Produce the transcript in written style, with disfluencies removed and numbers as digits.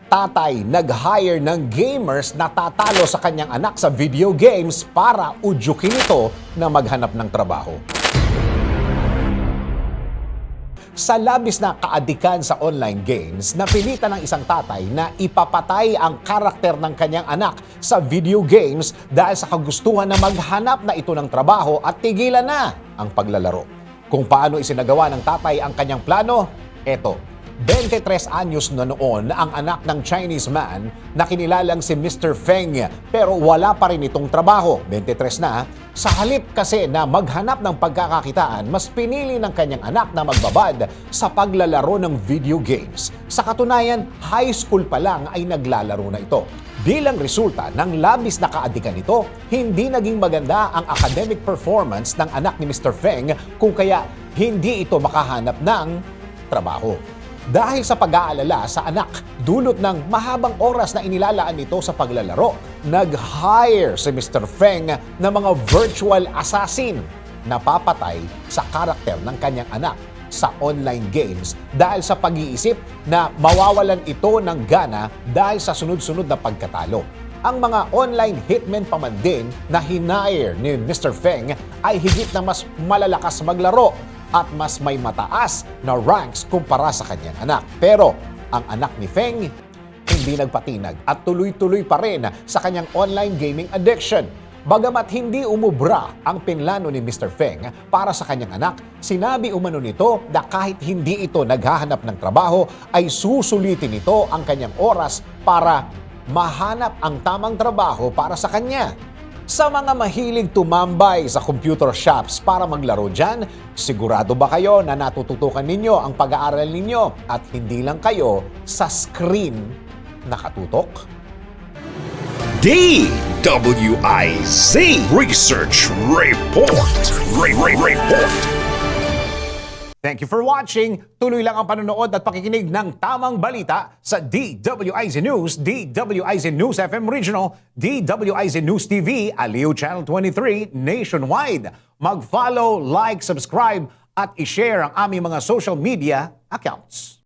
Tatay nag-hire ng gamers na tatalo sa kanyang anak sa video games para udyukin ito na maghanap ng trabaho. Sa labis na kaadikan sa online games, napilitan ng isang tatay na ipapatay ang karakter ng kanyang anak sa video games dahil sa kagustuhan na maghanap na ito ng trabaho at tigilan na ang paglalaro. Kung paano isinagawa ng tatay ang kanyang plano, eto. 23 anyos na noon ang anak ng Chinese man na kinilalang si Mr. Feng pero wala pa rin itong trabaho. 23 na. Sa halip kasi na maghanap ng pagkakakitaan, mas pinili ng kanyang anak na magbabad sa paglalaro ng video games. Sa katunayan, high school pa lang ay naglalaro na ito. Bilang resulta ng labis na kaadikan nito, hindi naging maganda ang academic performance ng anak ni Mr. Feng kung kaya hindi ito makahanap ng trabaho. Dahil sa pag-aalala sa anak, dulot ng mahabang oras na inilalaan nito sa paglalaro, nag-hire si Mr. Feng ng mga virtual assassin na papatay sa karakter ng kanyang anak sa online games dahil sa pag-iisip na mawawalan ito ng gana dahil sa sunod-sunod na pagkatalo. Ang mga online hitmen pa man din na hinire ni Mr. Feng ay higit na mas malalakas maglaro at mas may mataas na ranks kumpara sa kanyang anak. Pero ang anak ni Feng hindi nagpatinag at tuloy-tuloy pa rin sa kanyang online gaming addiction. Bagamat hindi umubra ang pinlano ni Mr. Feng para sa kanyang anak, sinabi umano nito na kahit hindi ito naghahanap ng trabaho, ay susulitin nito ang kanyang oras para mahanap ang tamang trabaho para sa kanya. Sa mga mahilig tumambay sa computer shops para maglaro dyan, sigurado ba kayo na natututukan ninyo ang pag-aaral ninyo at hindi lang kayo sa screen nakatutok? DWIZ Research Report. Report. Thank you for watching. Tuloy lang ang panonood at pakikinig ng tamang balita sa DWIZ News, DWIZ News FM Regional, DWIZ News TV, Aliw Channel 23, nationwide. Mag-follow, like, subscribe at i-share ang aming mga social media accounts.